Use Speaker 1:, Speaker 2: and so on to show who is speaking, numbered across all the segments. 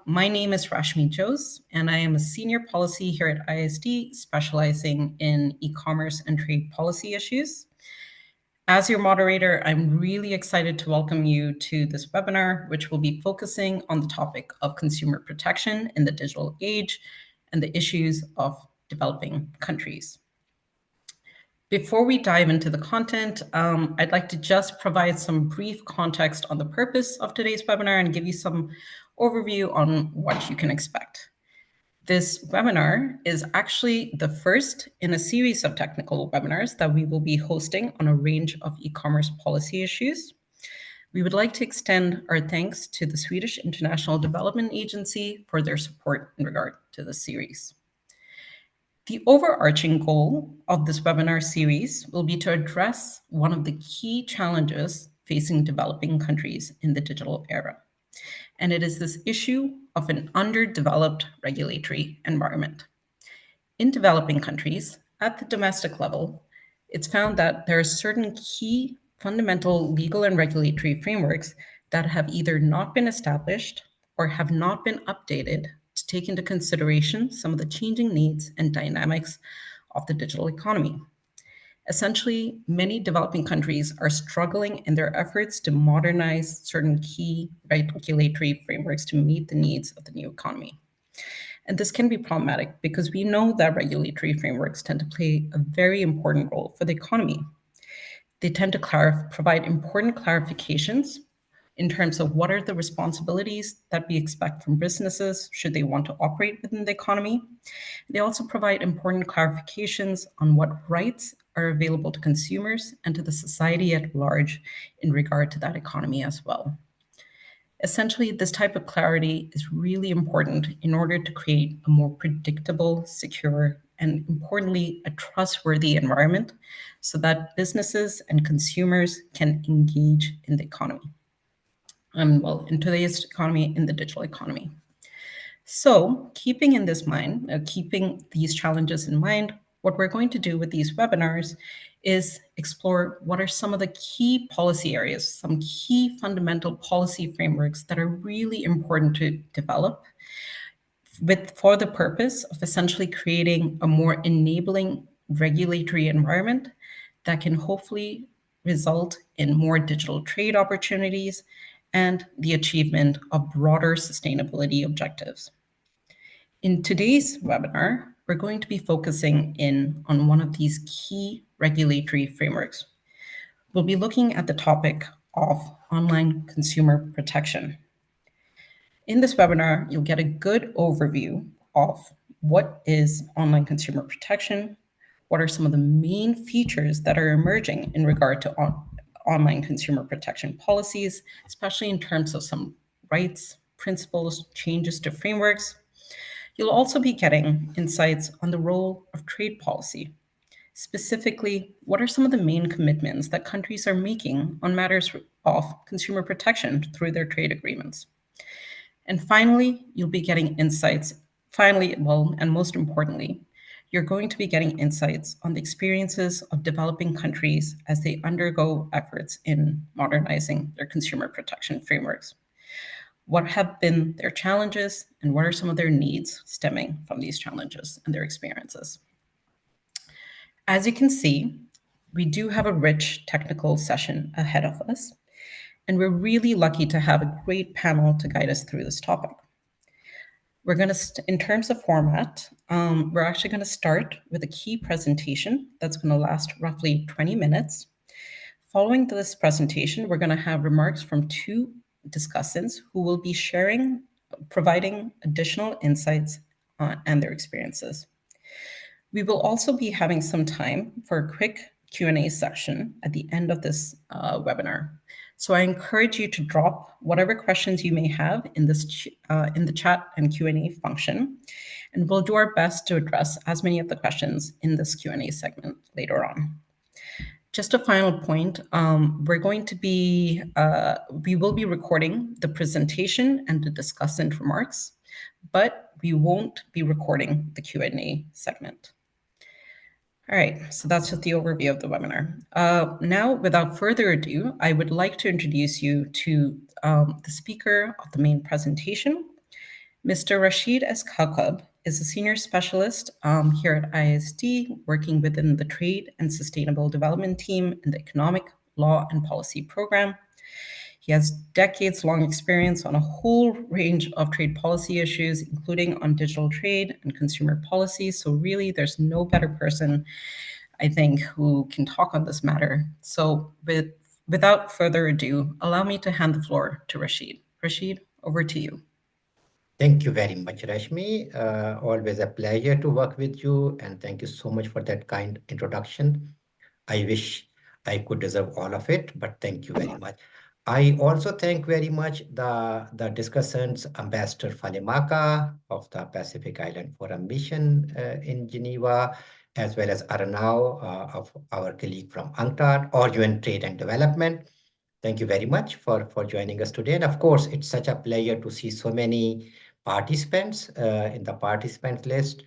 Speaker 1: My name is Rashmi Jose, and I am a senior policy here at ISD, specializing in e-commerce and trade policy issues. As your moderator, I'm really excited to welcome you to this webinar, which will be focusing on the topic of consumer protection in the digital age and the issues of developing countries. Before we dive into the content, I'd like to just provide some brief context on the purpose of today's webinar and give you some overview on what you can expect. This webinar is actually the first in a series of technical webinars that we will be hosting on a range of e-commerce policy issues. We would like to extend our thanks to the Swedish International Development Agency for their support in regard to this series. The overarching goal of this webinar series will be to address one of the key challenges facing developing countries in the digital era. And it is this issue of an underdeveloped regulatory environment. In developing countries, at the domestic level, it's found that there are certain key fundamental legal and regulatory frameworks that have either not been established or have not been updated to take into consideration some of the changing needs and dynamics of the digital economy. Essentially, many developing countries are struggling in their efforts to modernize certain key regulatory frameworks to meet the needs of the new economy. And this can be problematic because we know that regulatory frameworks tend to play a very important role for the economy. They tend to provide important clarifications in terms of what are the responsibilities that we expect from businesses should they want to operate within the economy. They also provide important clarifications on what rights are available to consumers and to the society at large in regard to that economy as well. Essentially, this type of clarity is really important in order to create a more predictable, secure, and importantly, a trustworthy environment so that businesses and consumers can engage in the economy. In today's economy, in the digital economy. So keeping these challenges in mind, what we're going to do with these webinars is explore what are some of the key policy areas, some key fundamental policy frameworks that are really important to develop for the purpose of essentially creating a more enabling regulatory environment that can hopefully result in more digital trade opportunities and the achievement of broader sustainability objectives. In today's webinar, we're going to be focusing in on one of these key regulatory frameworks. We'll be looking at the topic of online consumer protection. In this webinar, you'll get a good overview of what is online consumer protection, what are some of the main features that are emerging in regard to online consumer protection policies, especially in terms of some rights, principles, changes to frameworks. You'll also be getting insights on the role of trade policy. Specifically, what are some of the main commitments that countries are making on matters of consumer protection through their trade agreements? And finally, you'll be getting insights. And most importantly, you're going to be getting insights on the experiences of developing countries as they undergo efforts in modernizing their consumer protection frameworks. What have been their challenges and what are some of their needs stemming from these challenges and their experiences? As you can see, we do have a rich technical session ahead of us, and we're really lucky to have a great panel to guide us through this topic. We're going to, in terms of format, we're actually going to start with a key presentation that's going to last roughly 20 minutes. Following this presentation, we're going to have remarks from two discussants who will be providing additional insights and their experiences. We will also be having some time for a quick Q&A section at the end of this webinar. So I encourage you to drop whatever questions you may have in the chat and Q&A function, and we'll do our best to address as many of the questions in this Q&A segment later on. Just a final point, we will be recording the presentation and the discussant remarks, but we won't be recording the Q&A segment. All right, so that's just the overview of the webinar. Now, without further ado, I would like to introduce you to the speaker of the main presentation. Mr. Rashid S. Kakab is a senior specialist here at ISD, working within the Trade and Sustainable Development team in the Economic, Law, and Policy program. He has decades-long experience on a whole range of trade policy issues, including on digital trade and consumer policy. So really, there's no better person, I think, who can talk on this matter. So without further ado, allow me to hand the floor to Rashid. Rashid, over to you.
Speaker 2: Thank you very much, Rashmi. Always a pleasure to work with you, and thank you so much for that kind introduction. I wish I could deserve all of it, but thank you very much. I also thank very much the discussants, Ambassador Falemaka of the Pacific Island Forum Mission in Geneva, as well as Aranao of our colleague from UNCTAD or UN Trade and Development. Thank you very much for joining us today. And of course, it's such a pleasure to see so many participants in the participant list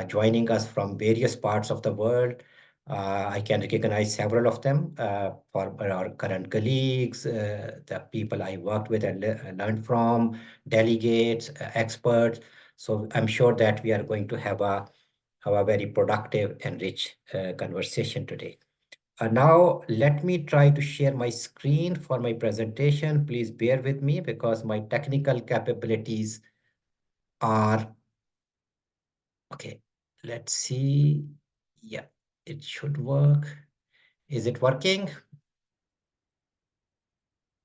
Speaker 2: joining us from various parts of the world. I can recognize several of them for our current colleagues, the people I worked with and learned from, delegates, experts. So I'm sure that we are going to have a very productive and rich conversation today. Now, let me try to share my screen for my presentation. Please bear with me because my technical capabilities are okay. Let's see. Yeah, it should work. Is it working?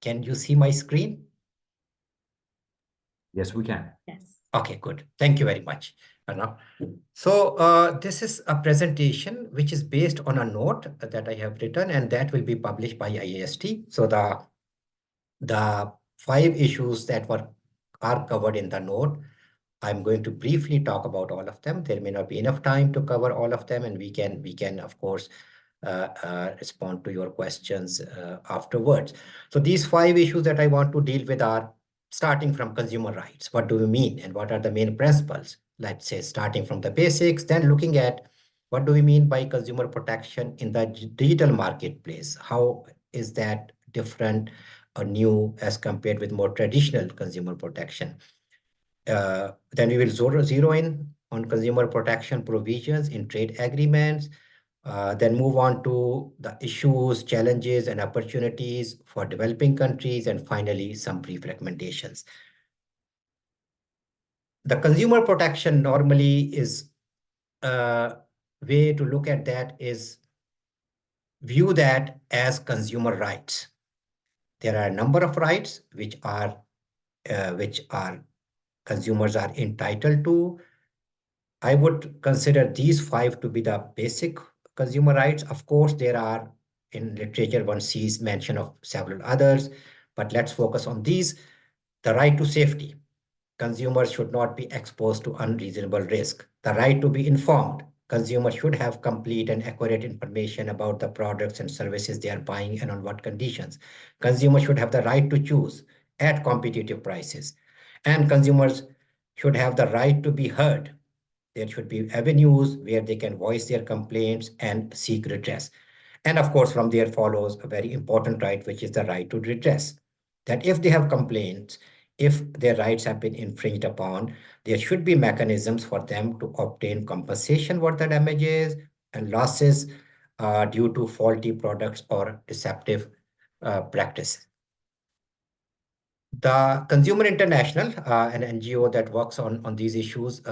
Speaker 2: Can you see my screen?
Speaker 3: Yes, we can.
Speaker 1: Yes.
Speaker 2: Okay, good. Thank you very much, Arnav. So this is a presentation which is based on a note that I have written, and that will be published by IAST. So the 5 issues that are covered in the note, I'm going to briefly talk about all of them. There may not be enough time to cover all of them, and we can of course respond to your questions afterwards. So these 5 issues that I want to deal with are starting from consumer rights. What do we mean, and what are the main principles? Let's say starting from the basics, then looking at what do we mean by consumer protection in the digital marketplace? How is that different or new as compared with more traditional consumer protection? Then we will zero in on consumer protection provisions in trade agreements, then move on to the issues, challenges, and opportunities for developing countries, and finally, some brief recommendations. The consumer protection normally is a way to look at that is view that as consumer rights. There are a number of rights which are consumers are entitled to. I would consider these 5 to be the basic consumer rights. Of course, there are in literature, one sees mention of several others, but let's focus on these. The right to safety. Consumers should not be exposed to unreasonable risk. The right to be informed. Consumers should have complete and accurate information about the products and services they are buying and on what conditions. Consumers should have the right to choose at competitive prices. And consumers should have the right to be heard. There should be avenues where they can voice their complaints and seek redress. And of course, from there follows a very important right, which is the right to redress. That if they have complaints, if their rights have been infringed upon, there should be mechanisms for them to obtain compensation for the damages and losses due to faulty products or deceptive practices. The Consumer International, an NGO that works on these issues,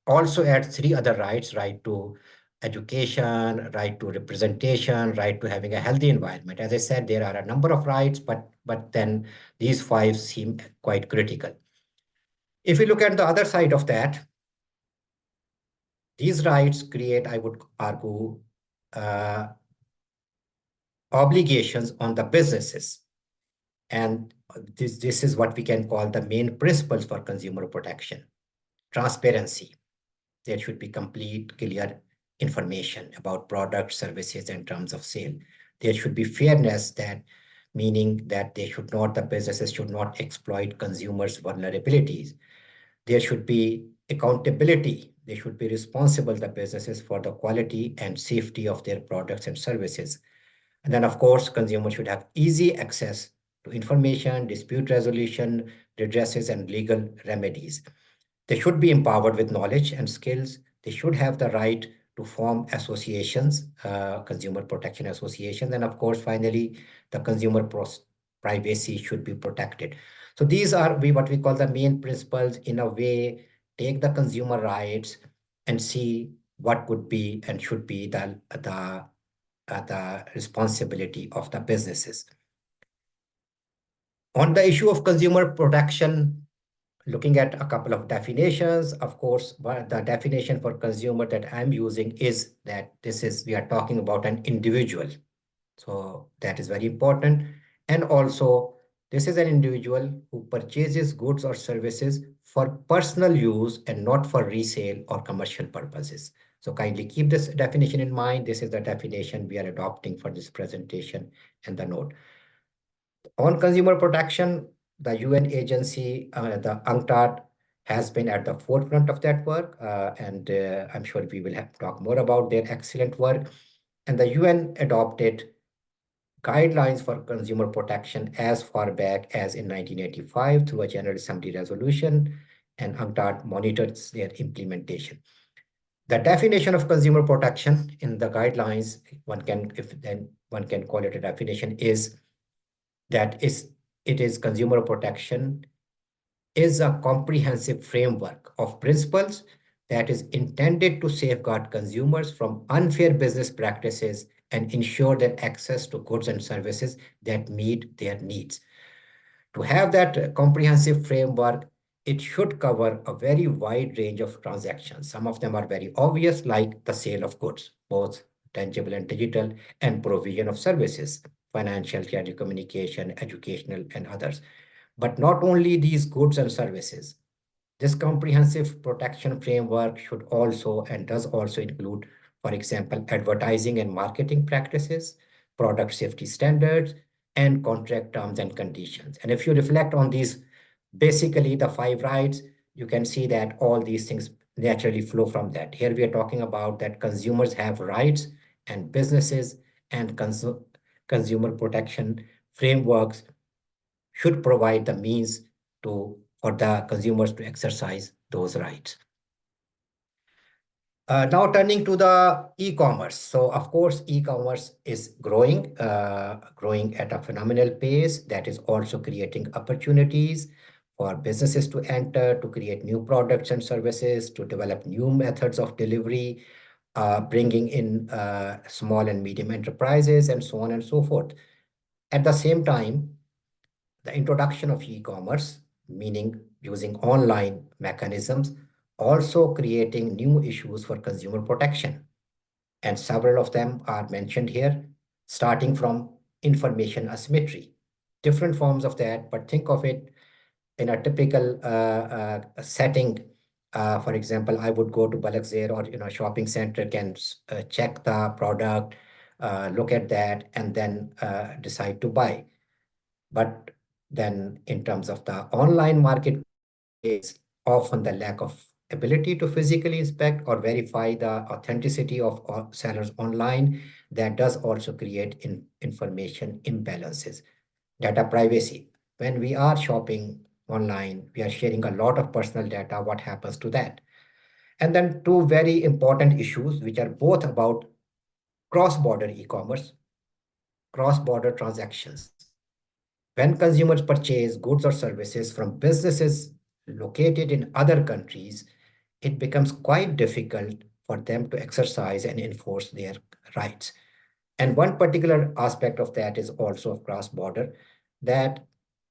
Speaker 2: also adds 3 other rights: right to education, right to representation, right to having a healthy environment. As I said, there are a number of rights, but then these 5 seem quite critical. If we look at the other side of that, these rights create, I would argue, uh, obligations on the businesses. And this is what we can call the main principles for consumer protection. Transparency. There should be complete, clear information about products, services, and terms of sale. There should be fairness, that meaning that the businesses should not exploit consumers' vulnerabilities. There should be accountability. They should be responsible, the businesses, for the quality and safety of their products and services. And then, of course, consumers should have easy access to information, dispute resolution, redresses, and legal remedies. They should be empowered with knowledge and skills. They should have the right to form associations, consumer protection associations. And of course, finally, the privacy should be protected. So these are what we call the main principles. In a way, take the consumer rights and see what would be and should be the responsibility of the businesses. On the issue of consumer protection, looking at a couple of definitions, of course, the definition for consumer that I'm using is that we are talking about an individual. So that is very important. And also, this is an individual who purchases goods or services for personal use and not for resale or commercial purposes. So kindly keep this definition in mind. This is the definition we are adopting for this presentation and the note. On consumer protection, the UN agency, the UNCTAD, has been at the forefront of that work, and I'm sure we will have to talk more about their excellent work. And the UN adopted guidelines for consumer protection as far back as in 1985 through a General Assembly resolution, and UNCTAD monitors their implementation. The definition of consumer protection in the guidelines, one can call it a definition, is that it is consumer protection is a comprehensive framework of principles that is intended to safeguard consumers from unfair business practices and ensure their access to goods and services that meet their needs. To have that comprehensive framework, it should cover a very wide range of transactions. Some of them are very obvious, like the sale of goods, both tangible and digital, and provision of services, financial, telecommunication, educational, and others. But not only these goods and services, this comprehensive protection framework should also and does also include, for example, advertising and marketing practices, product safety standards, and contract terms and conditions. And if you reflect on these, basically the five rights, you can see that all these things naturally flow from that. Here we are talking about that consumers have rights and businesses and consumer protection frameworks should provide the means for the consumers to exercise those rights. Now turning to the e-commerce. So of course, e-commerce is growing at a phenomenal pace that is also creating opportunities for businesses to enter, to create new products and services, to develop new methods of delivery, bringing in small and medium enterprises, and so on and so forth. At the same time, the introduction of e-commerce, meaning using online mechanisms, also creating new issues for consumer protection. And several of them are mentioned here, starting from information asymmetry. Different forms of that, but think of it in a typical setting. For example, I would go to Balaxer or shopping center, can check the product, look at that, and then decide to buy. But then in terms of the online marketplace, often the lack of ability to physically inspect or verify the authenticity of sellers online, that does also create information imbalances. Data privacy. When we are shopping online, we are sharing a lot of personal data. What happens to that? And then two very important issues, which are both about cross-border e-commerce, cross-border transactions. When consumers purchase goods or services from businesses located in other countries, it becomes quite difficult for them to exercise and enforce their rights. And one particular aspect of that is also of cross-border, that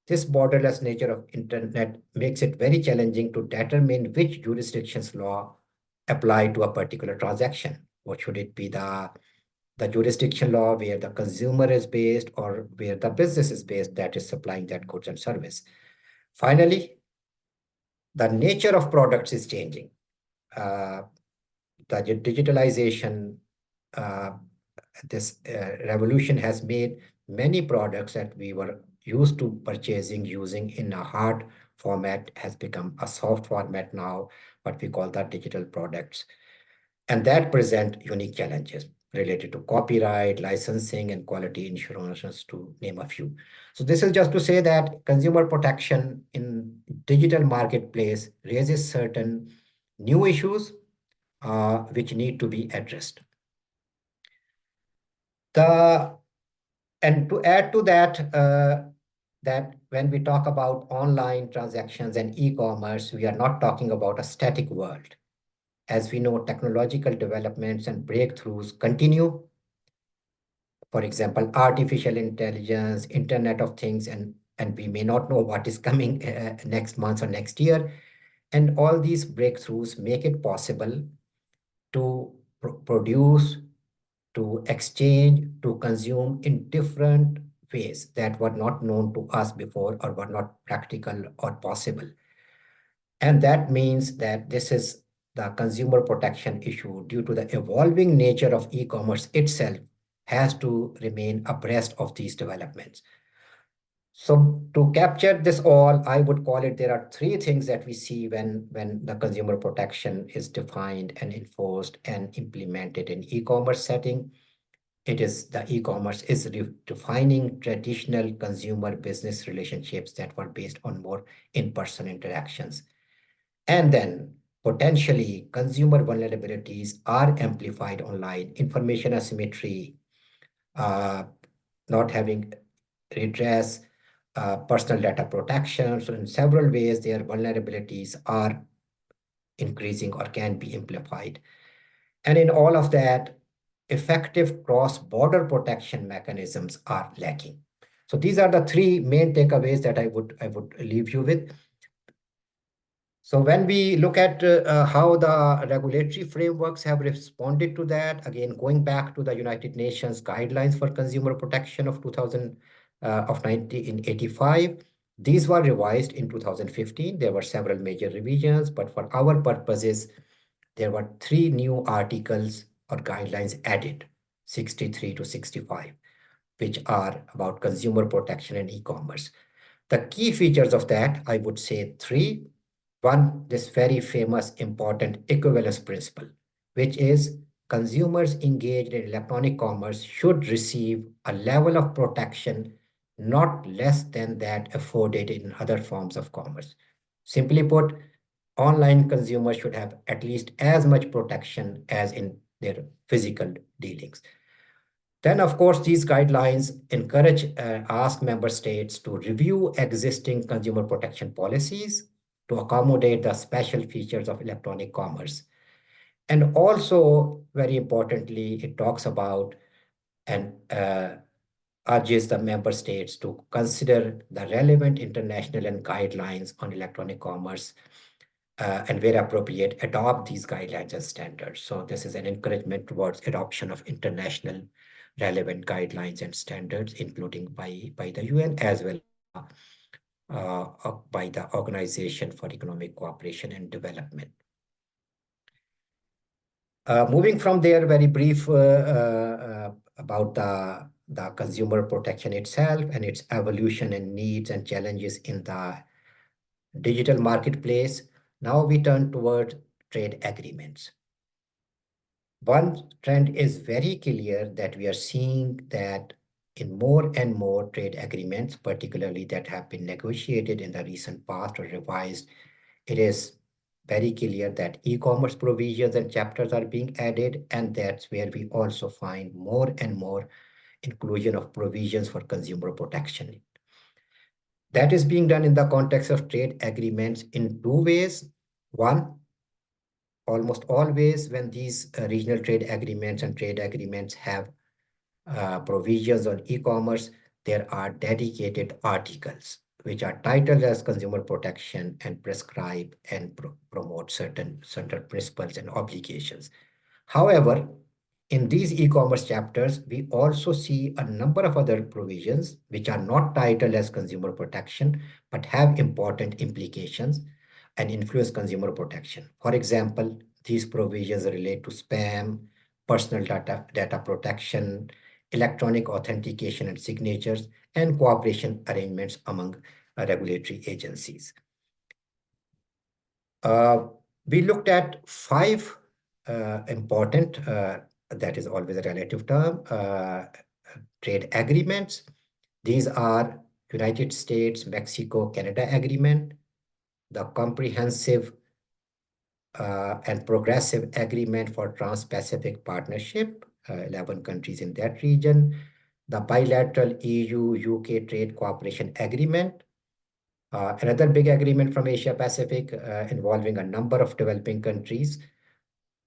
Speaker 2: this borderless nature of internet makes it very challenging to determine which jurisdiction's law apply to a particular transaction. What should it be, the jurisdiction law where the consumer is based or where the business is based that is supplying that goods and service. Finally, the nature of products is changing. The digitalization, uh, this revolution has made many products that we were used to purchasing using in a hard format has become a soft format now, what we call the digital products. And that present unique challenges. related to copyright, licensing, and quality insurance, to name a few. So this is just to say that consumer protection in digital marketplace raises certain new issues which need to be addressed. And to add to that, that when we talk about online transactions and e-commerce, we are not talking about a static world. As we know, technological developments and breakthroughs continue. For example, artificial intelligence, Internet of Things, and we may not know what is coming next month or next year. And all these breakthroughs make it possible to produce, to exchange, to consume in different ways that were not known to us before or were not practical or possible. And that means that this is the consumer protection issue due to the evolving nature of e-commerce itself has to remain abreast of these developments. So to capture this all, I would call it there are three things that we see when the consumer protection is defined and enforced and implemented in e-commerce setting. It is the e-commerce is redefining traditional consumer business relationships that were based on more in-person interactions. And then potentially consumer vulnerabilities are amplified online, information asymmetry, uh, not having redress, personal data protection. So in several ways, their vulnerabilities are increasing or can be amplified. And in all of that, effective cross-border protection mechanisms are lacking. So these are the three main takeaways that I would leave you with. So when we look at how the regulatory frameworks have responded to that, again, going back to the United Nations guidelines for consumer protection of 1985, these were revised in 2015. There were several major revisions, but for our purposes, there were three new articles or guidelines added, 63 to 65, which are about consumer protection and e-commerce. The key features of that, I would say three. One, this very famous important equivalence principle, which is consumers engaged in electronic commerce should receive a level of protection not less than that afforded in other forms of commerce. Simply put, online consumers should have at least as much protection as in their physical dealings. Then, of course, these guidelines encourage, ask member states to review existing consumer protection policies to accommodate the special features of electronic commerce. And also, very importantly, it talks about and urges the member states to consider the relevant international and guidelines on electronic commerce and where appropriate, adopt these guidelines as standards. So this is an encouragement towards adoption of international relevant guidelines and standards, including by the UN as well as by the Organization for Economic Cooperation and Development. Moving from there, very brief about the consumer protection itself and its evolution and needs and challenges in the digital marketplace. Now we turn toward trade agreements. One trend is very clear that we are seeing that in more and more trade agreements, particularly that have been negotiated in the recent past or revised, it is very clear that e-commerce provisions and chapters are being added, and that's where we also find more and more inclusion of provisions for consumer protection. That is being done in the context of trade agreements in two ways. One, almost always when these regional trade agreements and trade agreements have provisions on e-commerce, there are dedicated articles which are titled as consumer protection and prescribe and promote certain principles and obligations. However, in these e-commerce chapters, we also see a number of other provisions which are not titled as consumer protection, but have important implications and influence consumer protection. For example, these provisions relate to spam, personal data protection, electronic authentication and signatures, and cooperation arrangements among regulatory agencies. We looked at five important that is always a relative term, trade agreements. These are United States, Mexico, Canada agreement, the comprehensive and progressive agreement for Trans-Pacific Partnership, 11 countries in that region, the bilateral EU-UK trade cooperation agreement, another big agreement from Asia Pacific involving a number of developing countries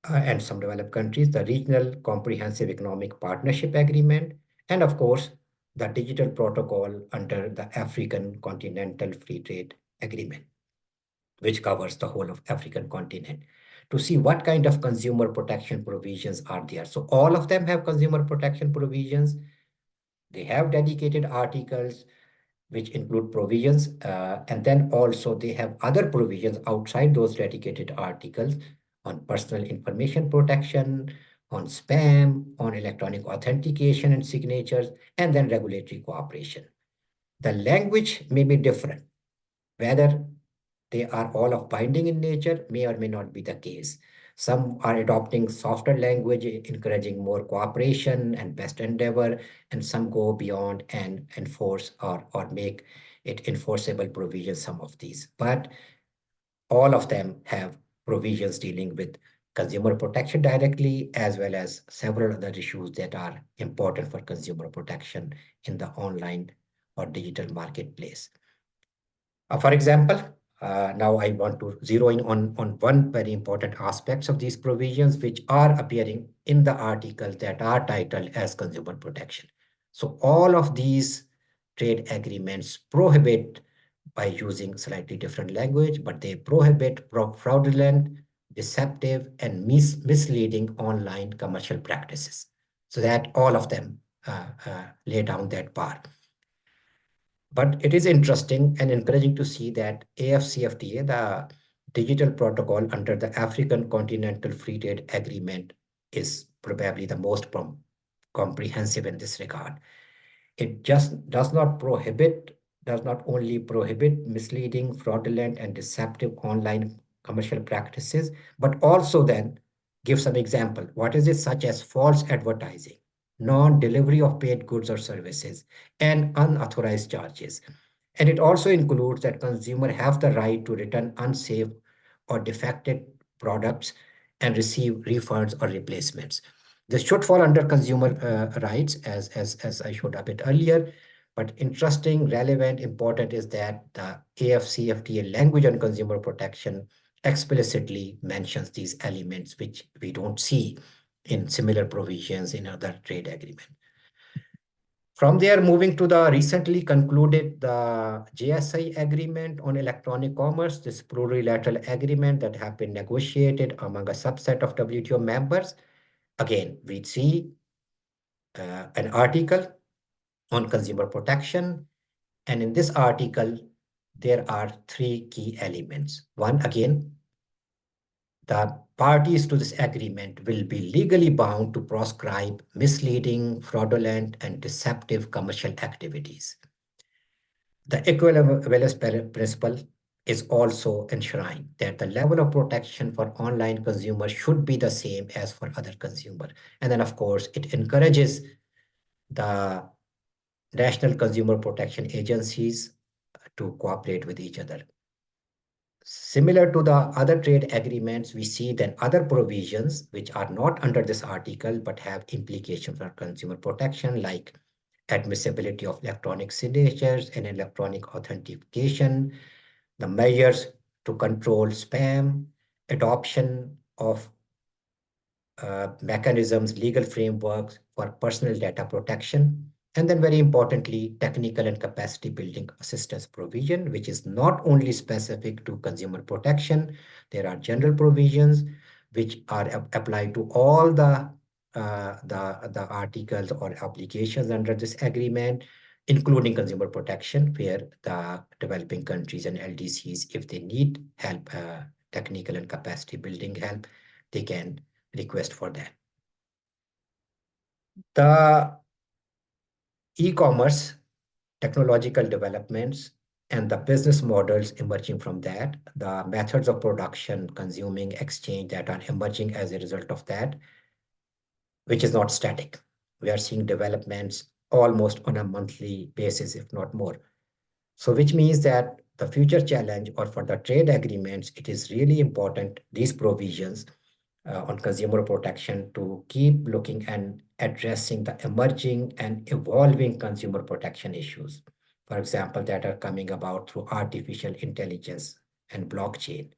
Speaker 2: and some developed countries, the Regional Comprehensive Economic Partnership Agreement, and of course, the Digital Protocol under the African Continental Free Trade Agreement, which covers the whole of African continent, to see what kind of consumer protection provisions are there. So all of them have consumer protection provisions. They have dedicated articles which include provisions, and then also they have other provisions outside those dedicated articles on personal information protection, on spam, on electronic authentication and signatures, and then regulatory cooperation. The language may be different. Whether they are all of binding in nature may or may not be the case. Some are adopting softer language, encouraging more cooperation and best endeavor, and some go beyond and enforce or make it enforceable provisions, some of these. But all of them have provisions dealing with consumer protection directly, as well as several other issues that are important for consumer protection in the online or digital marketplace. For example, now I want to zero in on one very important aspects of these provisions, which are appearing in the articles that are titled as consumer protection. So all of these trade agreements prohibit, by using slightly different language, but they prohibit fraudulent, deceptive, and misleading online commercial practices. So that all of them lay down that bar. But it is interesting and encouraging to see that AFCFTA, the digital protocol under the African Continental Free Trade Agreement, is probably the most comprehensive in this regard. It just does not only prohibit misleading, fraudulent, and deceptive online commercial practices, but also then give some example. What is it? Such as false advertising, non-delivery of paid goods or services, and unauthorized charges. And it also includes that consumer have the right to return unsafe or defective products and receive refunds or replacements. This should fall under consumer rights, as I showed a bit earlier. But interesting, relevant, important is that the AFCFTA language on consumer protection explicitly mentions these elements, which we don't see in similar provisions in other trade agreements. From there, moving to the recently concluded the JSI agreement on electronic commerce, this plurilateral agreement that have been negotiated among a subset of WTO members. Again, we see an article on consumer protection. And in this article, there are three key elements. One, again, the parties to this agreement will be legally bound to proscribe misleading, fraudulent, and deceptive commercial activities. The equivalence principle is also enshrined that the level of protection for online consumers should be the same as for other consumers. And then, of course, it encourages the national consumer protection agencies to cooperate with each other. Similar to the other trade agreements, we see then other provisions which are not under this article but have implications for consumer protection, like admissibility of electronic signatures and electronic authentication, the measures to control spam, adoption of mechanisms, legal frameworks for personal data protection, and then very importantly, technical and capacity building assistance provision, which is not only specific to consumer protection. There are general provisions which are applied to all the articles or applications under this agreement, including consumer protection, where the developing countries and LDCs, if they need help, technical and capacity building help, they can request for that. The e-commerce technological developments and the business models emerging from that, the methods of production, consuming, exchange that are emerging as a result of that, which is not static. We are seeing developments almost on a monthly basis, if not more. So which means that the future challenge or for the trade agreements, it is really important, these provisions on consumer protection to keep looking and addressing the emerging and evolving consumer protection issues. For example, that are coming about through artificial intelligence and blockchain.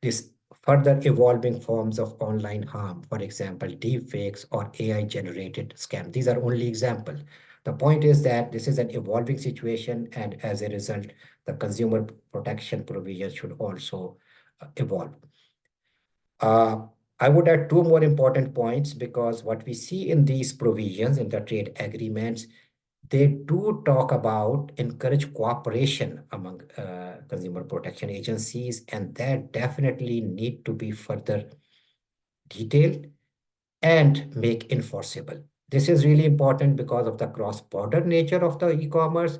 Speaker 2: This further evolving forms of online harm, for example, deepfakes or AI-generated scam. These are only examples. The point is that this is an evolving situation, and as a result, the consumer protection provisions should also evolve. Uh, I would add two more important points because what we see in these provisions in the trade agreements, they do talk about encourage cooperation among consumer protection agencies, and that definitely need to be further detailed and make enforceable. This is really important because of the cross-border nature of the e-commerce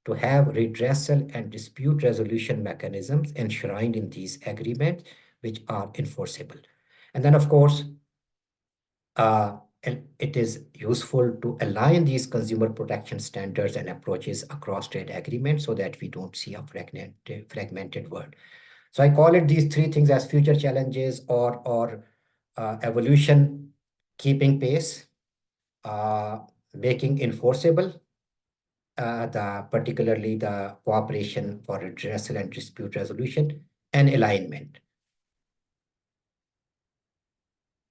Speaker 2: to have redressal and dispute resolution mechanisms enshrined in these agreements, which are enforceable. And then, of course, and it is useful to align these consumer protection standards and approaches across trade agreements so that we don't see a fragmented world. So I call it these three things as future challenges or evolution, keeping pace, uh, making enforceable, particularly the cooperation for redressal and dispute resolution, and alignment.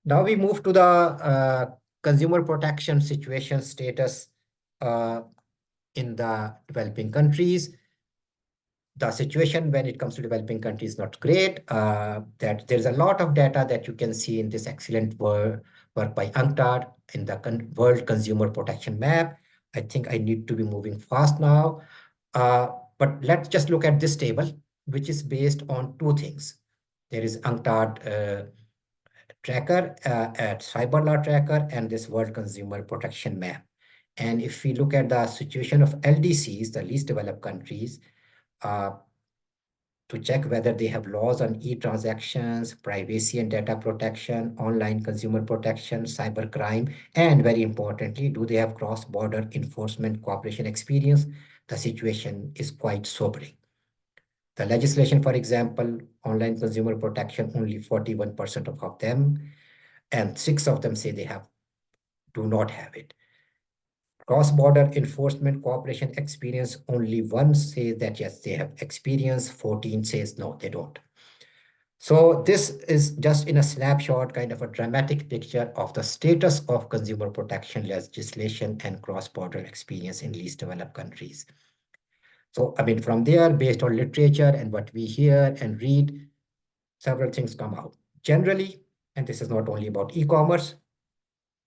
Speaker 2: Now we move to the consumer protection situation status uh, in the developing countries. The situation when it comes to developing countries is not great. That there's a lot of data that you can see in this excellent work by UNCTAD in the World Consumer Protection Map. I think I need to be moving fast now. But let's just look at this table, which is based on two things. There is UNCTAD tracker at cyber law tracker and this World Consumer Protection Map. And if we look at the situation of LDCs, the least developed countries, uh, to check whether they have laws on e-transactions, privacy and data protection, online consumer protection, cybercrime, and very importantly, do they have cross-border enforcement cooperation experience? The situation is quite sobering. The legislation, for example, online consumer protection, only 41% of them, and 6 of them say they do not have it. Cross-border enforcement cooperation experience, only 1 says that yes, they have experience, 14 says no, they don't. So this is just in a snapshot, kind of a dramatic picture of the status of consumer protection legislation and cross-border experience in least developed countries. So, I mean, from there, based on literature and what we hear and read, several things come out. Generally, and this is not only about e-commerce,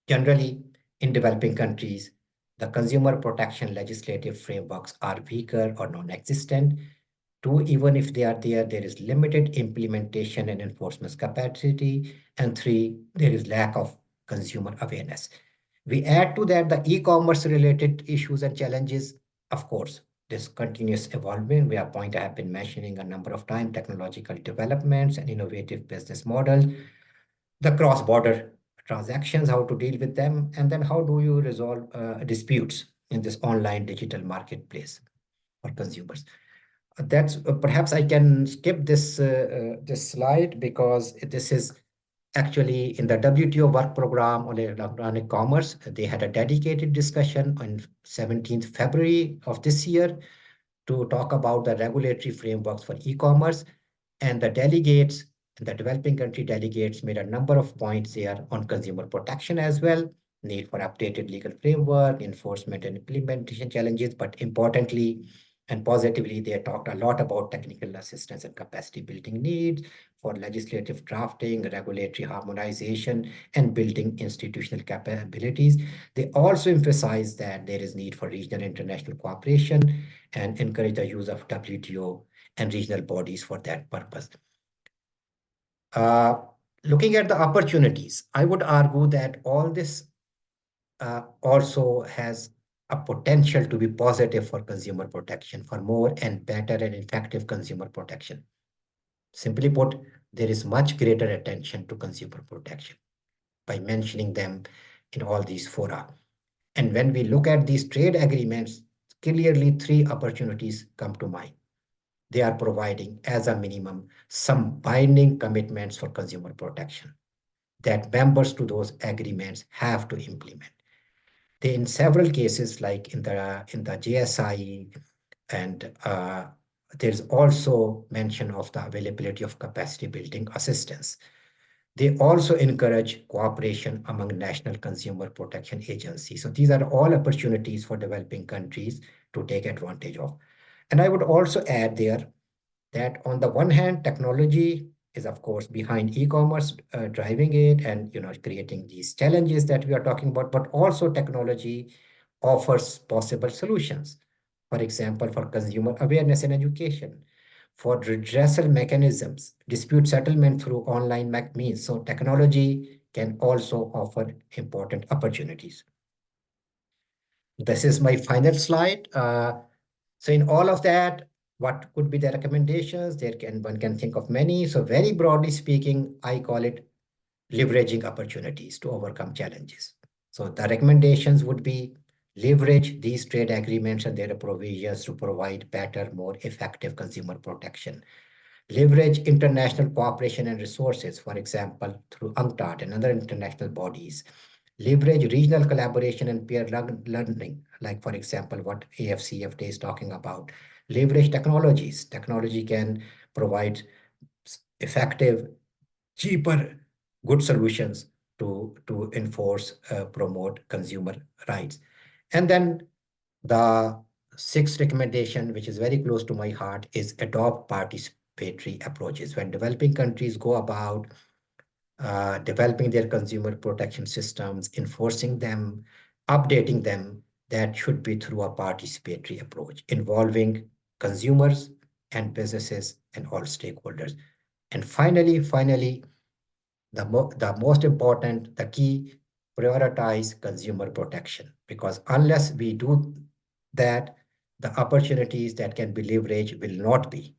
Speaker 2: generally in developing countries, the consumer protection legislative frameworks are weaker or non-existent. Two, even if they are there, there is limited implementation and enforcement capacity. And three, there is lack of consumer awareness. We add to that the e-commerce related issues and challenges. Of course, this continuous evolving, where point I have been mentioning a number of times, technological developments and innovative business models, the cross-border transactions, how to deal with them, and then how do you resolve disputes in this online digital marketplace for consumers. That's perhaps I can skip this slide because this is actually in the WTO work program on electronic commerce. They had a dedicated discussion on 17th February of this year to talk about the regulatory frameworks for e-commerce. And the delegates, the developing country delegates made a number of points there on consumer protection as well, need for updated legal framework, enforcement and implementation challenges, but importantly and positively, they talked a lot about technical assistance and capacity building needs for legislative drafting, regulatory harmonization, and building institutional capabilities. They also emphasized that there is need for regional international cooperation and encourage the use of WTO and regional bodies for that purpose. Uh, Looking at the opportunities, I would argue that all this also has a potential to be positive for consumer protection, for more and better and effective consumer protection. Simply put, there is much greater attention to consumer protection. By mentioning them, in all these fora. And when we look at these trade agreements, clearly three opportunities come to mind. They are providing, as a minimum, some binding commitments for consumer protection that members to those agreements have to implement. They, in several cases, like in the JSI, and there's also mention of the availability of capacity building assistance. They also encourage cooperation among national consumer protection agencies. So these are all opportunities for developing countries to take advantage of. And I would also add there that on the one hand, technology is of course behind e-commerce, driving it and creating these challenges that we are talking about, but also technology offers possible solutions. For example, for consumer awareness and education, for redressal mechanisms, dispute settlement through online means. So technology can also offer important opportunities. This is my final slide. So in all of that, what could be the recommendations? One can think of many. So very broadly speaking, I call it leveraging opportunities to overcome challenges. So the recommendations would be leverage these trade agreements and their provisions to provide better, more effective consumer protection. Leverage international cooperation and resources, for example, through UNCTAD and other international bodies. Leverage regional collaboration and peer learning, like, for example, what AFCFTA is talking about. Leverage technologies. Technology can provide effective, cheaper, good solutions to enforce, promote consumer rights. And then the sixth recommendation, which is very close to my heart, is adopt participatory approaches. When developing countries go about developing their consumer protection systems, enforcing them, updating them, that should be through a participatory approach involving consumers and businesses and all stakeholders. And finally, the most important, the key, prioritize consumer protection, because unless we do that, the opportunities that can be leveraged will not be.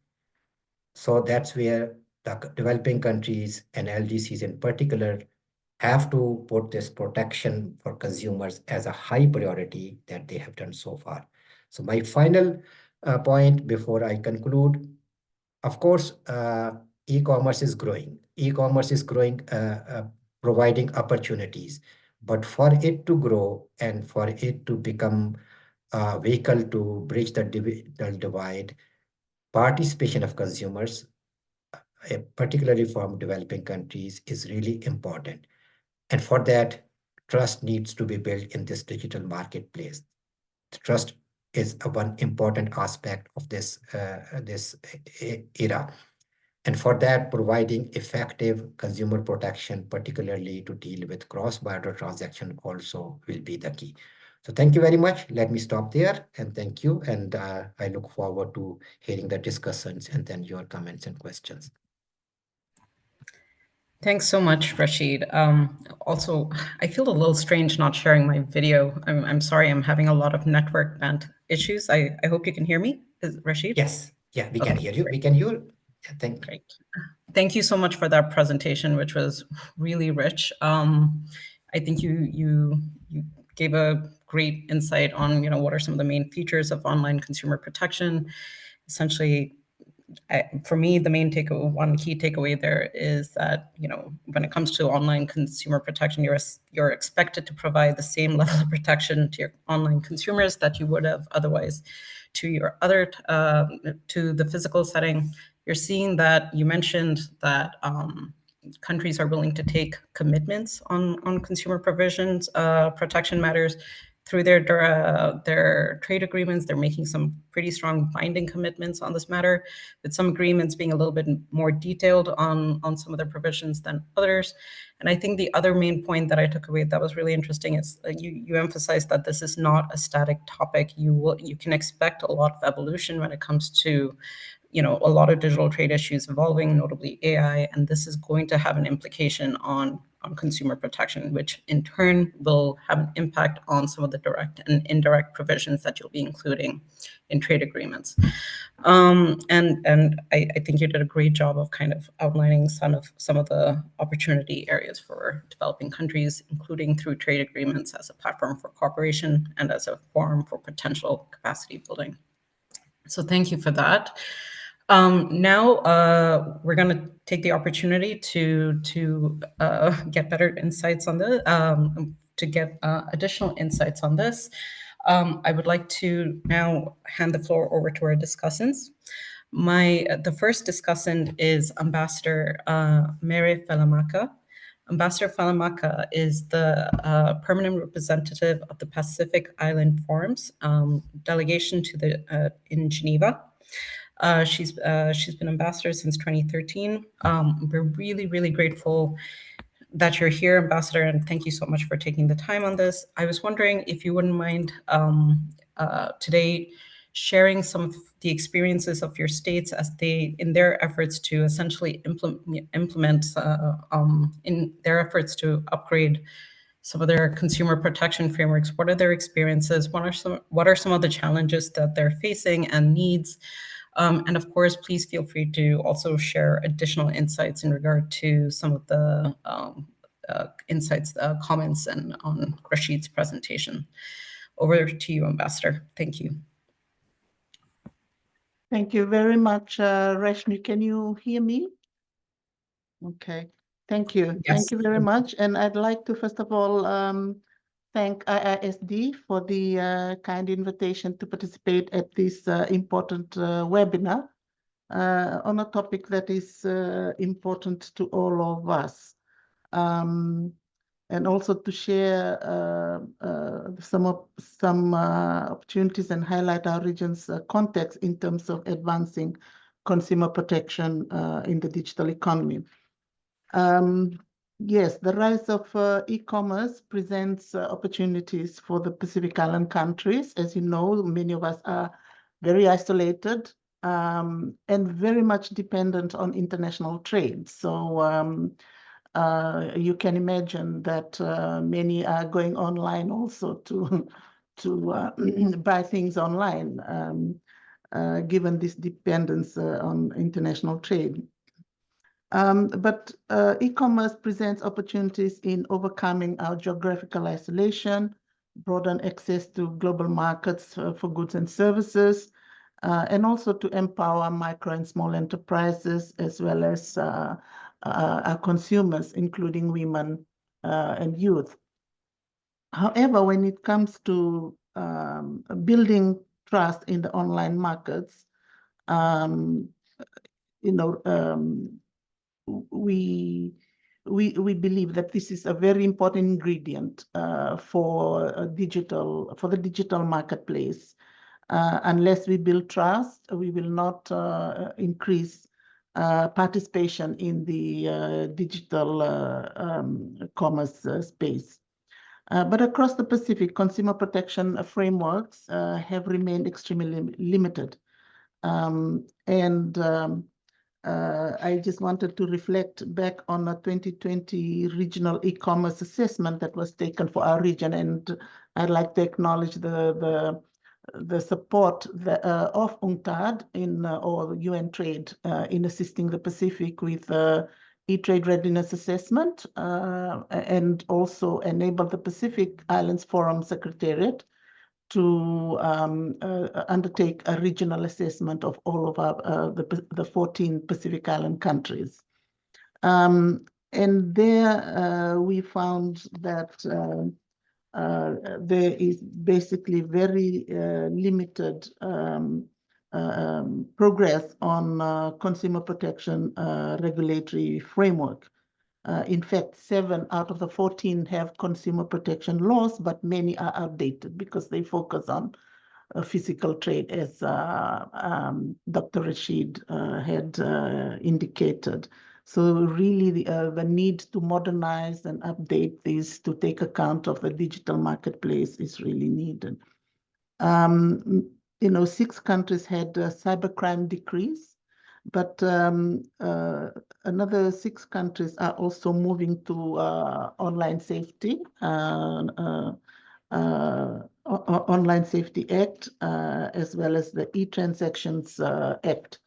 Speaker 2: So that's where the developing countries and LDCs in particular have to put this protection for consumers as a high priority that they have done so far. So my final point before I conclude, of course, e-commerce is growing. E-commerce is growing, providing opportunities. But for it to grow and for it to become a vehicle to bridge the digital divide, participation of consumers, particularly from developing countries, is really important. And for that, trust needs to be built in this digital marketplace. Trust is one important aspect of this era. And for that, providing effective consumer protection, particularly to deal with cross-border transaction, also will be the key. So thank you very much. Let me stop there and thank you. And I look forward to hearing the discussions and then your comments and questions.
Speaker 1: Thanks so much, Rashid. Also, I feel a little strange not sharing my video. I'm sorry, I'm having a lot of network band issues. I hope you can hear me, Rashid?
Speaker 2: Yes, yeah, we can
Speaker 1: Okay,
Speaker 2: hear you.
Speaker 1: great.
Speaker 2: We can hear. Thank.
Speaker 1: Great. Thank you so much for that presentation, which was really rich. I think you gave a great insight on what are some of the main features of online consumer protection. Essentially, for me, the main one key takeaway there is that when it comes to online consumer protection, you're expected to provide the same level of protection to your online consumers that you would have otherwise to your other to the physical setting. You're seeing that you mentioned that countries are willing to take commitments on consumer provisions, protection matters through their trade agreements. They're making some pretty strong binding commitments on this matter, with some agreements being a little bit more detailed on some of their provisions than others. And I think the other main point that I took away that was really interesting is you emphasized that this is not a static topic. You can expect a lot of evolution when it comes to a lot of digital trade issues evolving, notably AI, and this is going to have an implication on consumer protection, which in turn will have an impact on some of the direct and indirect provisions that you'll be including in trade agreements. And I think you did a great job of kind of outlining some of the opportunity areas for developing countries, including through trade agreements as a platform for cooperation and as a forum for potential capacity building. So thank you for that. Now we're going to take the opportunity to get better insights on this, to get additional insights on this. I would like to now hand the floor over to our discussants. The first discussant is Ambassador Mere Falamaka. Ambassador Falamaka is the permanent representative of the Pacific Island Forums delegation in Geneva. She's been ambassador since 2013. We're really, really grateful that you're here, Ambassador, and thank you so much for taking the time on this. I was wondering if you wouldn't mind today sharing some of the experiences of your states as in their efforts to essentially implement in their efforts to upgrade some of their consumer protection frameworks. What are their experiences? What are some of the challenges that they're facing and needs? And of course, please feel free to also share additional insights in regard to some of the insights, comments, and on Rashid's presentation. Over to you, Ambassador. Thank you.
Speaker 3: Thank you very much, Rashmi. Can you hear me? Okay. Thank you.
Speaker 1: Yes.
Speaker 3: Thank you very much. And I'd like to, first of all, thank IISD for the kind invitation to participate at this important webinar on a topic that is important to all of us. And also to share some opportunities and highlight our region's context in terms of advancing consumer protection in the digital economy. Yes, the rise of e-commerce presents opportunities for the Pacific Island countries. As you know, many of us are very isolated and very much dependent on international trade. So you can imagine that many are going online also to buy things online, given this dependence on international trade. But e-commerce presents opportunities in overcoming our geographical isolation, broaden access to global markets for goods and services, and also to empower micro and small enterprises as well as our consumers, including women and youth. However, when it comes to building trust in the online markets, we believe that this is a very important ingredient for the digital marketplace. Unless we build trust, we will not increase participation in the digital commerce space. But across the Pacific, consumer protection frameworks have remained extremely limited. I just wanted to reflect back on a 2020 regional e-commerce assessment that was taken for our region, and I'd like to acknowledge the support of UNCTAD or UN Trade in assisting the Pacific with e-trade readiness assessment and also enable the Pacific Islands Forum Secretariat to undertake a regional assessment of all of the 14 Pacific Island countries. And there we found that there is basically very limited progress on consumer protection regulatory framework. In fact, 7 out of the 14 have consumer protection laws, but many are outdated because they focus on physical trade, as Dr. Rashid had indicated. So really the need to modernize and update these to take account of the digital marketplace is really needed. 6 countries had cybercrime decrease, But another 6 countries are also moving to online safety, Online Safety Act, as well as the e-Transactions Act.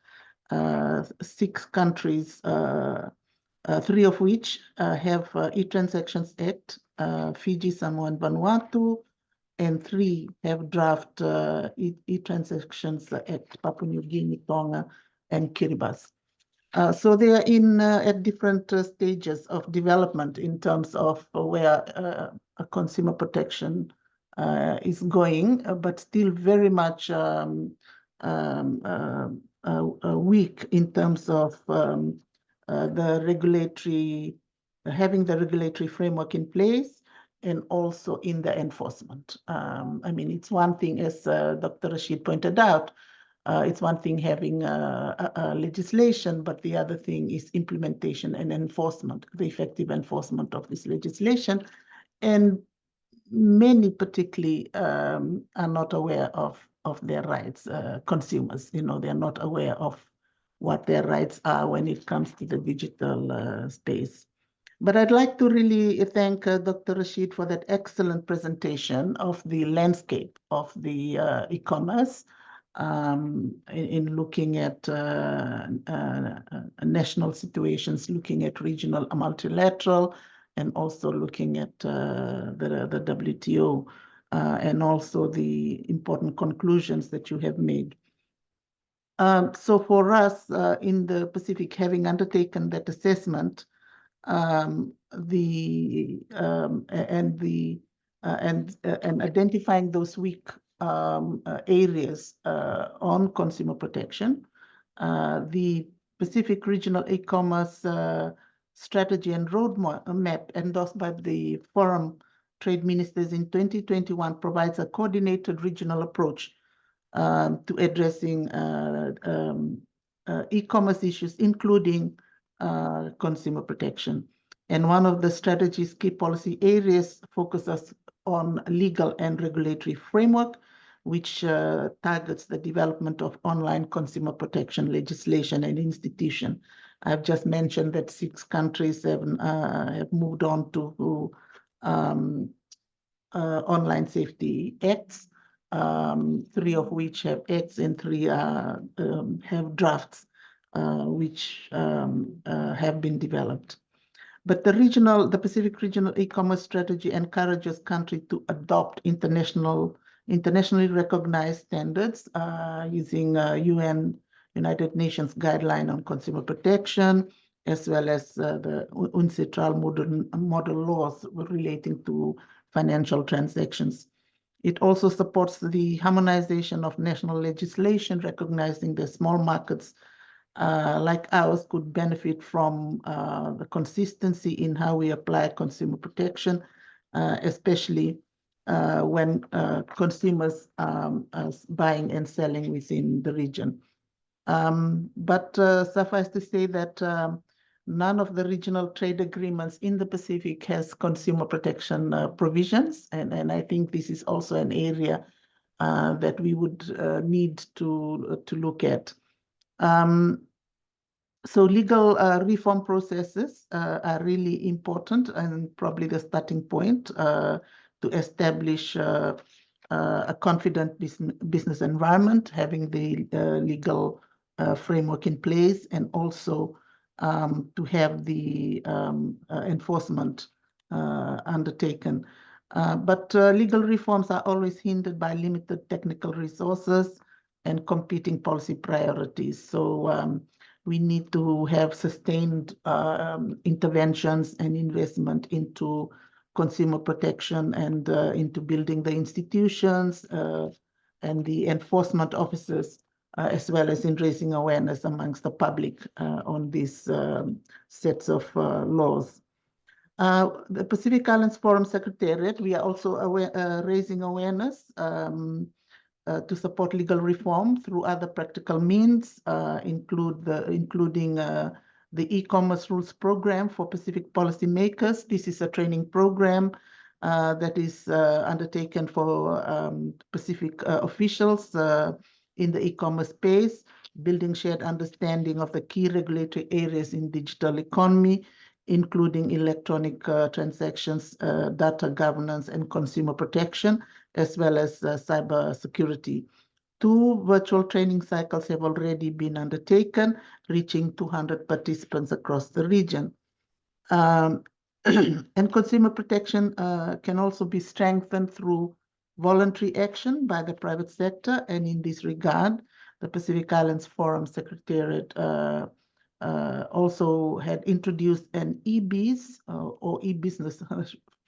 Speaker 3: 6 countries, 3 of which have e-Transactions Act, Fiji, Samoa, and Vanuatu, and 3 have draft e-Transactions Act, Papua New Guinea, Tonga, and Kiribati. So they are in at different stages of development in terms of where consumer protection is going, but still very much weak in terms of the regulatory, having the regulatory framework in place and also in the enforcement. I mean, it's one thing, as Dr. Rashid pointed out, it's one thing having legislation, but the other thing is implementation and enforcement, the effective enforcement of this legislation. And many particularly are not aware of their rights, consumers, they're not aware of what their rights are when it comes to the digital space. But I'd like to really thank Dr. Rashid for that excellent presentation of the landscape of the e-commerce in looking at national situations, looking at regional, multilateral, and also looking at the WTO, and also the important conclusions that you have made. So for us in the Pacific, having undertaken that assessment, and identifying those weak areas on consumer protection, the Pacific Regional E-commerce Strategy and Roadmap endorsed by the Forum Trade Ministers in 2021 provides a coordinated regional approach to addressing e-commerce issues, including consumer protection. And one of the strategy's key policy areas focuses on legal and regulatory framework, which targets the development of online consumer protection legislation and institution. I've just mentioned that 6 countries have moved on to online safety acts, 3 of which have acts and 3 have drafts, which have been developed. But the Pacific Regional E-commerce Strategy encourages countries to adopt internationally recognized standards using United Nations guideline on consumer protection, as well as the UNCITRAL model laws relating to financial transactions. It also supports the harmonization of national legislation, recognizing that small markets like ours could benefit from the consistency in how we apply consumer protection, especially when consumers are buying and selling within the region. But suffice to say that none of the regional trade agreements in the Pacific has consumer protection provisions, and I think this is also an area that we would need to look at. So legal reform processes are really important and probably the starting point to establish a confident business environment, having the legal framework in place, and also to have the enforcement undertaken. But legal reforms are always hindered by limited technical resources and competing policy priorities. So we need to have sustained interventions and investment into consumer protection and into building the institutions and the enforcement officers, as well as in raising awareness amongst the public on these sets of laws. The Pacific Islands Forum Secretariat, we are also raising awareness to support legal reform through other practical means, including the e-commerce rules program for Pacific policymakers. This is a training program that is undertaken for Pacific officials in the e-commerce space, building shared understanding of the key regulatory areas in digital economy, including electronic transactions, data governance, and consumer protection, as well as cyber security. 2 virtual training cycles have already been undertaken, reaching 200 participants across the region. And consumer protection can also be strengthened through voluntary action by the private sector. And in this regard, the Pacific Islands Forum Secretariat also had introduced an e-biz or e-business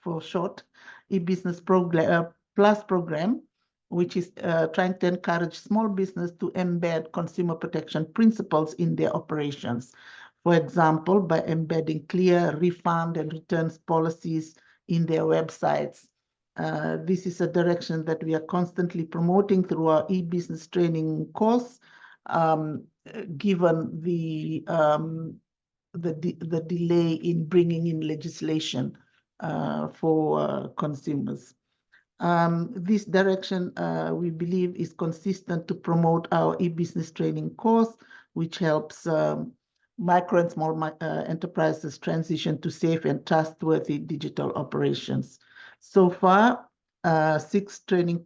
Speaker 3: for short, e-business plus program, which is trying to encourage small business to embed consumer protection principles in their operations. For example, by embedding clear refund and returns policies in their websites. This is a direction that we are constantly promoting through our e-business training course, given the delay in bringing in legislation for consumers. This direction, we believe, is consistent to promote our e-business training course, which helps micro and small enterprises transition to safe and trustworthy digital operations. So far, 6 training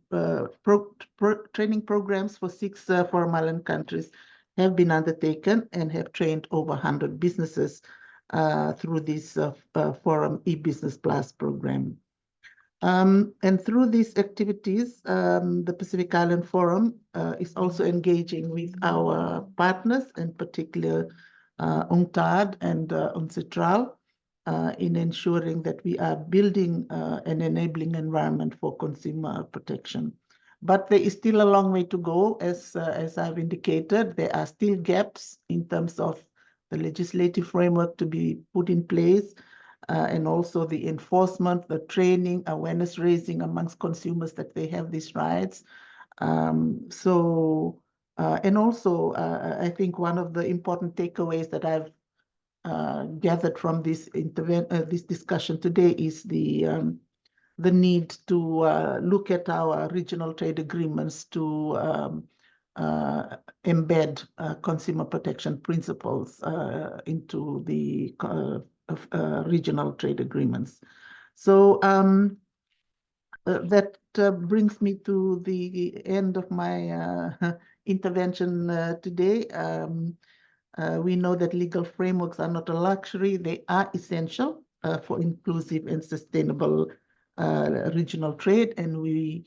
Speaker 3: programs for 6 foreign island countries have been undertaken and have trained over 100 businesses through this Forum e-Business Plus program. And through these activities, the Pacific Island Forum is also engaging with our partners, in particular UNCTAD and UNCITRAL, in ensuring that we are building an enabling environment for consumer protection. But there is still a long way to go. As I've indicated, there are still gaps in terms of the legislative framework to be put in place, and also the enforcement, the training, awareness raising amongst consumers that they have these rights. And also, I think one of the important takeaways that I've gathered from this discussion today is the need to look at our regional trade agreements to embed consumer protection principles into the regional trade agreements. So that brings me to the end of my intervention today. We know that legal frameworks are not a luxury, they are essential for inclusive and sustainable regional trade, and we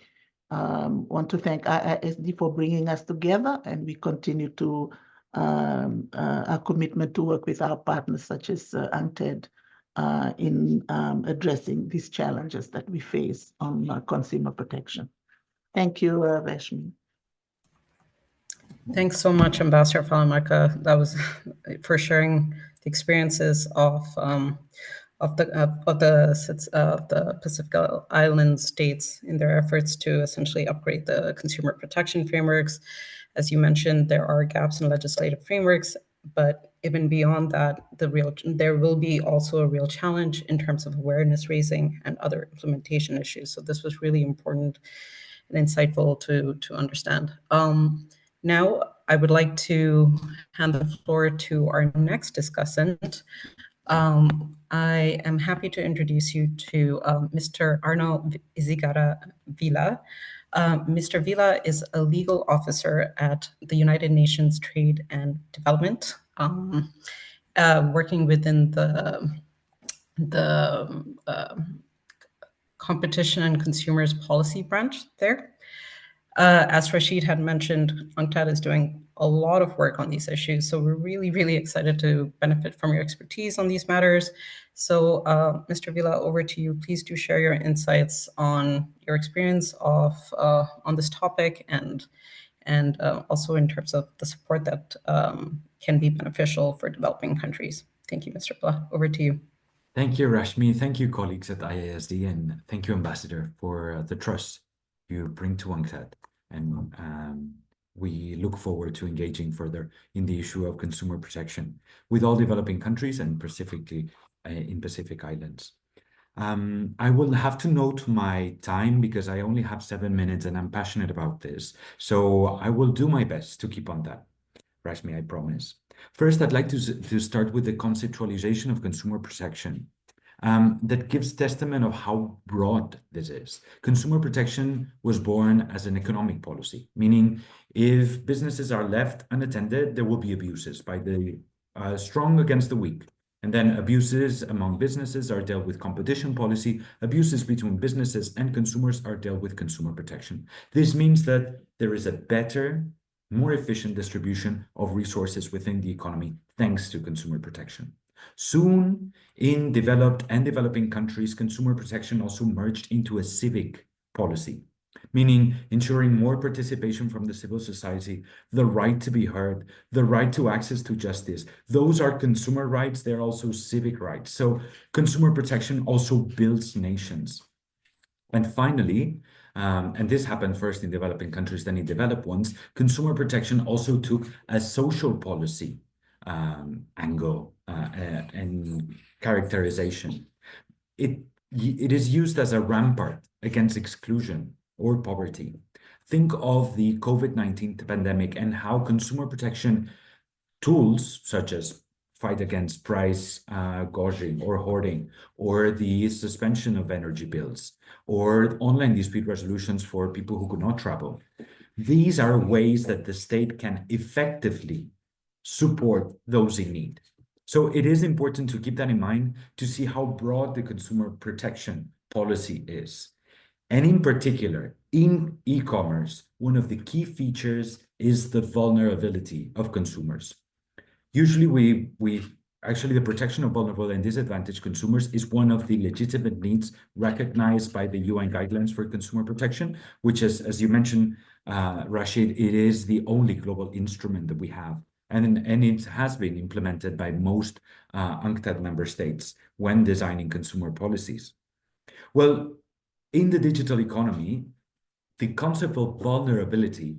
Speaker 3: want to thank IISD for bringing us together, and we continue to our commitment to work with our partners such as UNCTAD in addressing these challenges that we face on consumer protection. Thank you, Rashmi.
Speaker 1: Thanks so much, Ambassador Falamarca. That was for sharing the experiences of the Pacific Island states in their efforts to essentially upgrade the consumer protection frameworks. As you mentioned, there are gaps in legislative frameworks, but even beyond that, there will be also a real challenge in terms of awareness raising and other implementation issues. So this was really important and insightful to understand. Now, I would like to hand the floor to our next discussant. I am happy to introduce you to Mr. Arno Izigara Vila. Mr. Vila is a legal officer at the United Nations Trade and Development, working within the Competition and Consumers Policy branch there. As Rashid had mentioned, UNCTAD is doing a lot of work on these issues, so we're really, really excited to benefit from your expertise on these matters. So, Mr. Vila, over to you. Please do share your insights on your experience on this topic and also in terms of the support that can be beneficial for developing countries. Thank you, Mr. Vila. Over to you.
Speaker 4: Thank you, Rashmi. Thank you, colleagues at IISD, and thank you, Ambassador, for the trust you bring to UNCTAD. And we look forward to engaging further in the issue of consumer protection with all developing countries and specifically in Pacific Islands. I will have to note my time because I only have 7 minutes and I'm passionate about this. So I will do my best to keep on that. Rashmi, I promise. First, I'd like to start with the conceptualization of consumer protection. That gives testament of how broad this is. Consumer protection was born as an economic policy, meaning if businesses are left unattended, there will be abuses by the strong against the weak. And then abuses among businesses are dealt with competition policy. Abuses between businesses and consumers are dealt with consumer protection. This means that there is a better, more efficient distribution of resources within the economy thanks to consumer protection. Soon, in developed and developing countries, consumer protection also merged into a civic policy, meaning ensuring more participation from the civil society, the right to be heard, the right to access to justice. Those are consumer rights, they're also civic rights. So consumer protection also builds nations. And finally, and this happened first in developing countries, then in developed ones, consumer protection also took a social policy angle and characterization. It is used as a rampart against exclusion or poverty. Think of the COVID-19 pandemic and how consumer protection tools such as fight against price gouging or hoarding, or the suspension of energy bills, or online dispute resolutions for people who could not travel. These are ways that the state can effectively support those in need. So it is important to keep that in mind to see how broad the consumer protection policy is. And in particular, in e-commerce, one of the key features is the vulnerability of consumers. Usually we actually the protection of vulnerable and disadvantaged consumers is one of the legitimate needs recognized by the UN guidelines for consumer protection, which is, as you mentioned, Rashid, it is the only global instrument that we have. And it has been implemented by most UNCTAD member states when designing consumer policies. Well, in the digital economy, the concept of vulnerability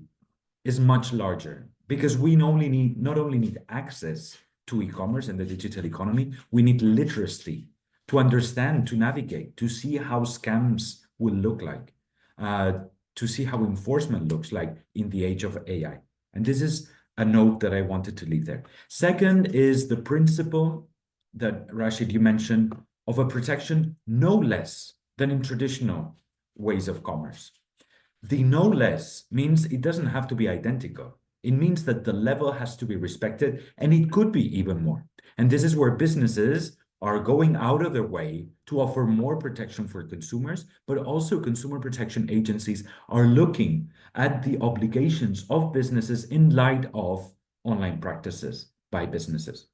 Speaker 4: is much larger because we not only need access to e-commerce and the digital economy, we need literacy to understand, to navigate, to see how scams will look like, to see how enforcement looks like in the age of AI. And this is a note that I wanted to leave there. Second is the principle that Rashid, you mentioned of a protection no less than in traditional ways of commerce. The no less means it doesn't have to be identical. It means that the level has to be respected, and it could be even more. And this is where businesses are going out of their way to offer more protection for consumers, but also consumer protection agencies are looking at the obligations of businesses in light of online practices by businesses.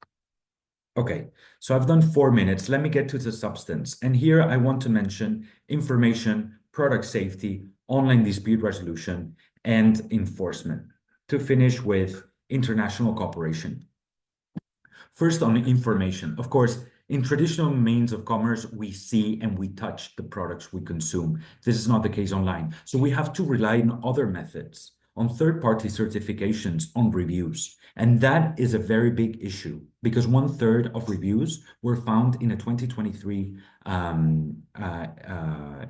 Speaker 4: Okay, so I've done 4 minutes. Let me get to the substance. And here I want to mention information, product safety, online dispute resolution, and enforcement. To finish with international cooperation. First, on information. Of course, in traditional means of commerce, we see and we touch the products we consume. This is not the case online. So we have to rely on other methods, on third-party certifications, on reviews. And that is a very big issue because 1/3 of reviews were found in a 2023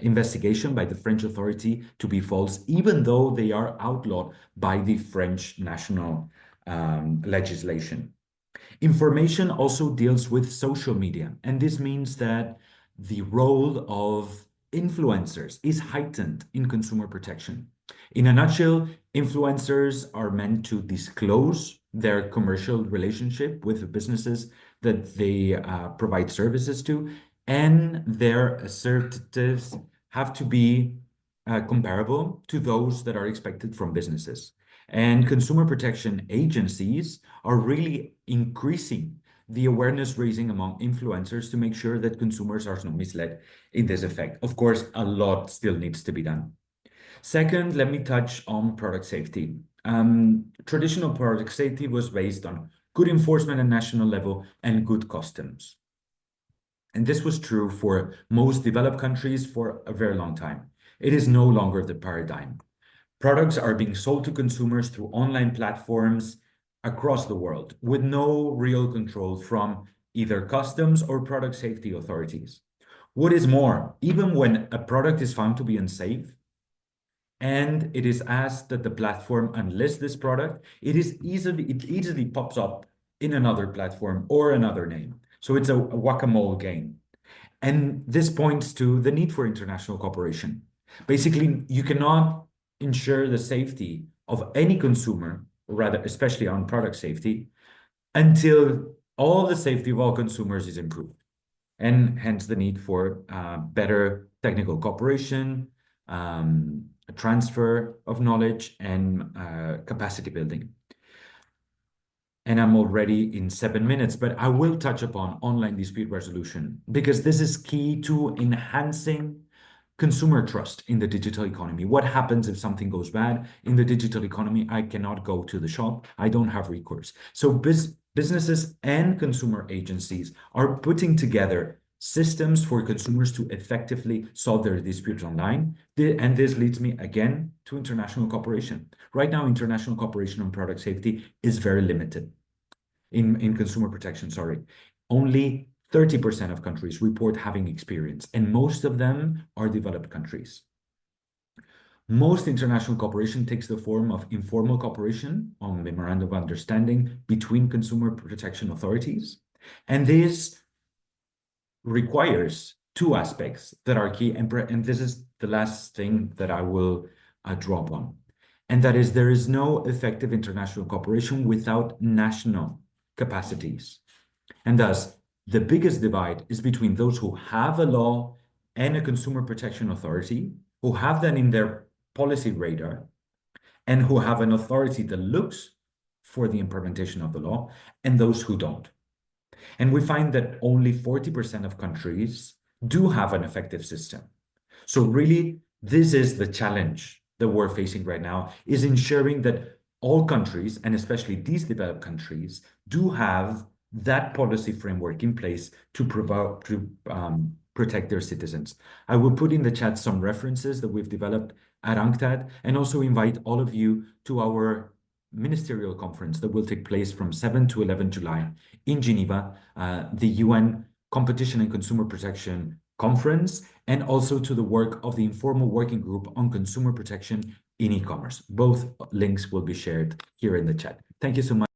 Speaker 4: investigation by the French authority to be false, even though they are outlawed by the French national legislation. Information also deals with social media, and this means that the role of influencers is heightened in consumer protection. In a nutshell, influencers are meant to disclose their commercial relationship with the businesses that they provide services to, and their assertives have to be comparable to those that are expected from businesses. And consumer protection agencies are really increasing the awareness raising among influencers to make sure that consumers are not misled in this effect. Of course, a lot still needs to be done. Second, let me touch on product safety. Traditional product safety was based on good enforcement at national level and good customs. And this was true for most developed countries for a very long time. It is no longer the paradigm. Products are being sold to consumers through online platforms across the world with no real control from either customs or product safety authorities. What is more, even when a product is found to be unsafe, and it is asked that the platform unlist this product, it easily pops up in another platform or another name. So it's a whack-a-mole game. And this points to the need for international cooperation. Basically, you cannot ensure the safety of any consumer, or rather, especially on product safety, until all the safety of all consumers is improved. And hence the need for better technical cooperation, transfer of knowledge, and capacity building. And I'm already in 7 minutes, but I will touch upon online dispute resolution because this is key to enhancing consumer trust in the digital economy. What happens if something goes bad in the digital economy? I cannot go to the shop. I don't have recourse. So businesses and consumer agencies are putting together systems for consumers to effectively solve their disputes online. And this leads me again to international cooperation. Right now, international cooperation on product safety is very limited in consumer protection, sorry. Only 30% of countries report having experience, and most of them are developed countries. Most international cooperation takes the form of informal cooperation on memorandum of understanding between consumer protection authorities. And this requires two aspects that are key, and this is the last thing that I will draw upon. And that is, there is no effective international cooperation without national capacities. And thus, the biggest divide is between those who have a law and a consumer protection authority, who have that in their policy radar, and who have an authority that looks for the implementation of the law, and those who don't. And we find that only 40% of countries do have an effective system. So really, this is the challenge that we're facing right now, is ensuring that all countries, and especially these developed countries, do have that policy framework in place to protect their citizens. I will put in the chat some references that we've developed at UNCTAD, and also invite all of you to our ministerial conference that will take place from 7 to 11 July in Geneva, the UN Competition and Consumer Protection Conference, and also to the work of the informal working group on consumer protection in e-commerce. Both links will be shared here in the chat. Thank you so much.